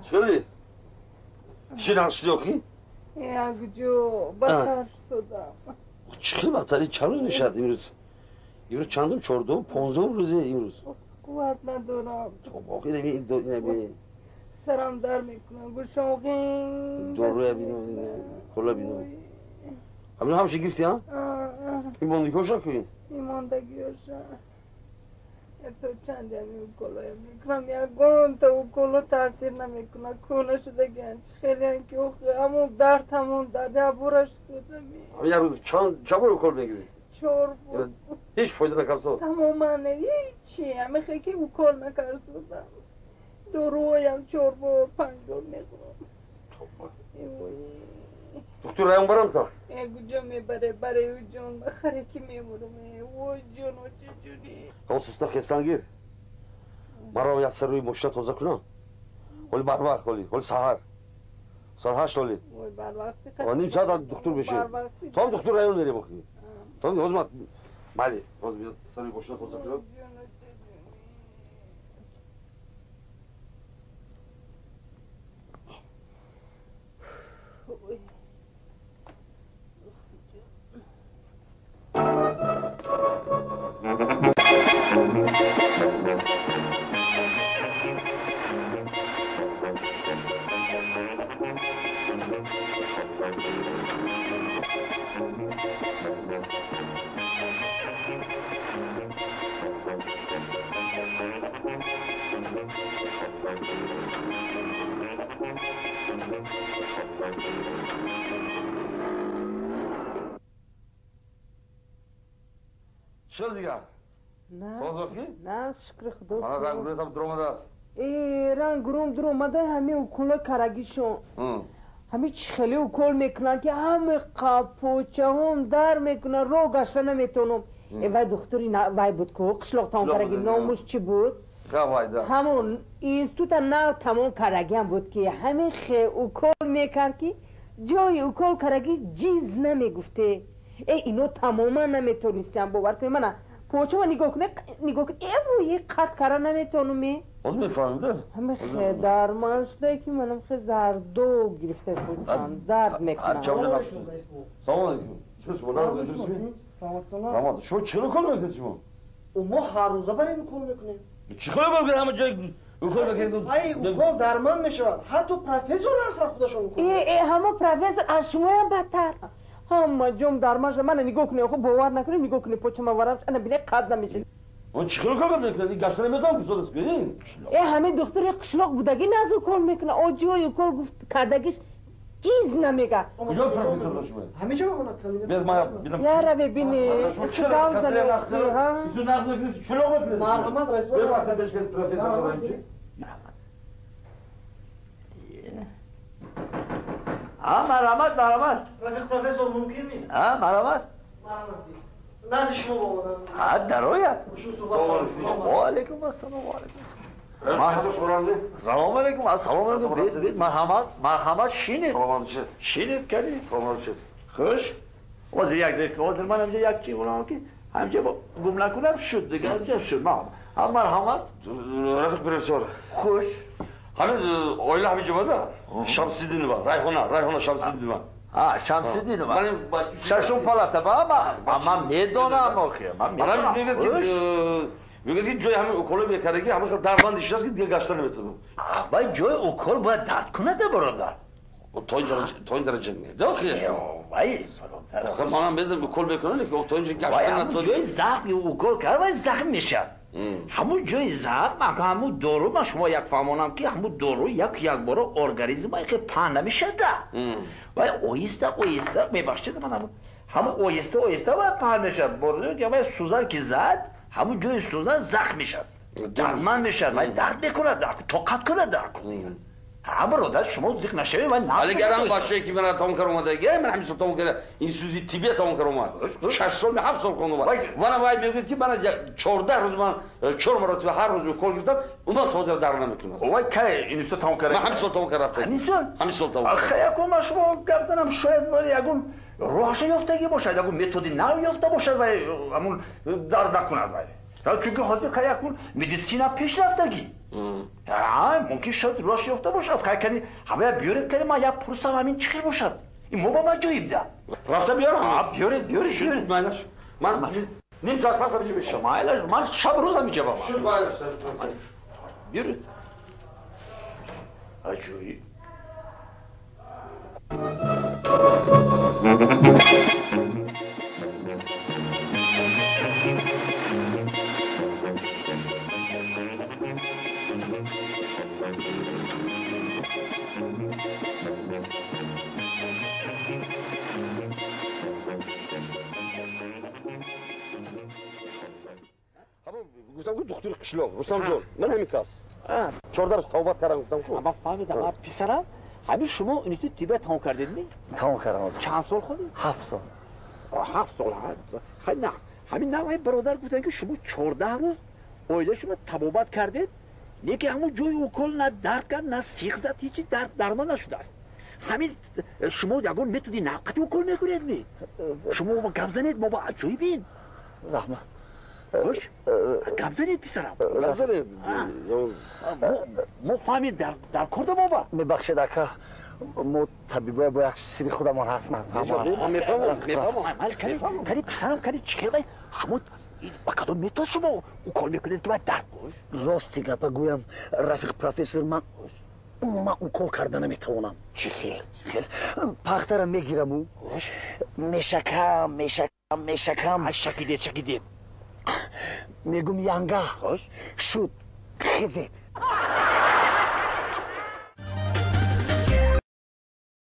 شدی؟ چی نقش دیوکی؟ یک جو بدتر شدم. چی بدتری چند روز نشد امروز؟ امروز چندم 14 15 روزه امروز. قوت ندارم. تو باقی نمی سرم در میکنم گوشم غین. دوروی بینم کلا بینم. همین همش گرفتی ها؟ این موندگیش کی؟ این موندگیش. تو چند یمی کلای میکنم یا گون تو کلو تاثیر نمیکنه کونه شده گنج خیلی انکی همون درد عبورش شده می. یه روز چند بار کل میگیری؟ 4 بار. هیچ فایده نکرد. تماما هیچی همه خیلی او کل نکردم. دورویم 4 بار 5 بار میخورم. دکتر رایون برام تا. گوجا میبره برای او جون بخره کی میمورم او جون و چه جونی. خصوصا خستان گیر. مرا یک سر روی مشت تازه کنم. ولی بر وقت ولی سحر. ساعت 8 ولی. وای بر وقتی. و نیم ساعت دکتر بشه. تو هم دکتر رایون میری بخی. تو هم روز مالی روز بیاد سر روی مشت تازه کنم. چرا دیگه؟ نه شکر خدا من رنگ روزم درآمده است. رنگ درآمده همه اوکولا کرگیشون. همه خیلی اوکول میکنن که همه قاپوچه هم در میکنن رو گشته نمیتونم. وای دختری وای بود که قشلاق تمام کرگی ناموش چی بود؟ همون اینستوت نو تمام کرگی هم بود که همه اوکول میکرد که جای اوکول کرگی جیز نمیگفته. اینو تماما نمیتونستم باور کنی. من پوچه و نگاه کنه بویی قط کرده نمیتونمی. از میفهمیده؟ همه خیلی درمان شده که منم خیلی زردو گرفته پوچان درد میکنم. سلام علیکم. شما ناز می‌دونید؟ سلام. شما چرا کار میکنید شما؟ ما هر روزه داریم کار میکنیم. چیکار میکنید همه جای کار میکنید؟ ای کار درمان میشود. حتی پروفسور هر خودشون میکنه. همه پروفسور از شما هم بدتر. همه جم درمانش من نگاه کنی خب باور نکنی نگاه کنی پوچه ما ورم انا بینه قد نمیشه. اون چیکار کار میکنی؟ گشتن میتونم فساد است کنین. همه دختر قشلاق بودگی نازو کار میکنه. آجوی کار گفت کردگیش چیز نمیگه. کجا پروفسور شما؟ همه جا اون کلمه. یا را ببینی چیکار زنی ها؟ ایشون ناز میکنید چلو میکنید. مرحمت رئیس بله وقت بهش که پروفسور میشه. مرحمت پروفسور ممکن می؟ مرحمت نزد شما بابا درایت سلام علیکم السلام سلام علیکم. سلام علیکم مرحمت شینید کردی خوش وزیر یک دقیقه وزیر من همجا یک چی بونم که همجا گم نکنم شد دیگه همجا شد مرحمت رفیق پروفسور خوش همین اویل همه جا بوده شمسیدین با رایحانه شمسیدین با شمسیدین با ششم پالات با من میدونم آخه من میگه که جای همه اوکول میکردگی همه خیلی درمان دیشته است که دیگه گشتن نمیتونم. وای جای اوکول باید درد کنه ده برادر. تا این درجه نیست. آخه وای آخه منم بدم اوکول میکنه که تا اینجا گشتن نمیتونم. جای زخم اوکول کرد وای زخم میشه. همون جای زخم همون دارو من شما یک فهمونم که همون دارو یک بار ارگانیسم که پهن نمیشه ده. وای اویسته میبخشید من همون اویسته و پهن میشه. برده که وای سوزن که زد همون جای سوزن زخم میشد درمان میشد من درد میکنه طاقت کنه درد کنه همه برادر شما زیق نشوید من ولی گرم بچه‌ای که من تمام کردم اومده من همین تمام کردم این سوزی طبی تمام کردم اومد 6 سال 7 سال کنم اومد وانا وای میگه که من 14 روز من 4 مرتبه هر روز کل گرفتم اونم تازه درمان میکنه وای که این سو تمام کردم من همین سال تمام کردم همین سال تمام آخه یکم شما گفتم شاید ولی یکم راهش یافتگی باشه یکم متدی نو یافته باشه و همون درد نکنه وای چون که حاضر که یکم مدیسینا پیش رفتگی ممکن شد راش یافته باشد خیلی کنی همه بیارید کنی من یک پرسم همین چی باشد این ما با من جایب ده رفته بیارم بیارید مایلش من نیم ساعت پس بشه بشم مایلش من شب روز هم میجا بابا شد مایلش بیارید عجوی گفتم که دختر قشلو رستم جون من همین کس 14 روز توبت کردم گفتم که اما فهمیدم پسرم همین شما اینیتو تیبت تمام کردید نی؟ تمام کردم از چند سال خودی؟ 7 سال 7 سال خیلی نه همین نه برادر گفتن که شما 14 روز اویله شما تبابت کردید نه که همون جای اوکل نه درد کرد نه سیخ زد هیچی درمان نشده است همین شما یگون میتونی نقطی اوکل میکنید می شما با گم زنید ما با جایی بین رحمت خوش گم زنید پسرم نظر ما فهمید در کرد ما با میبخشید اکا ما طبیبای با یک سری خودمان هست من میفهمم کاری پسرم کاری چیکه شما با کدوم میتونید شما اوکل میکنید که باید درد باش راستی گپا گویم رفیق پروفسور من اوکل کردن نمیتوانم چی خیل پخترم میگیرم او میشکم شکیدید میگم ینگه خوش شد خزید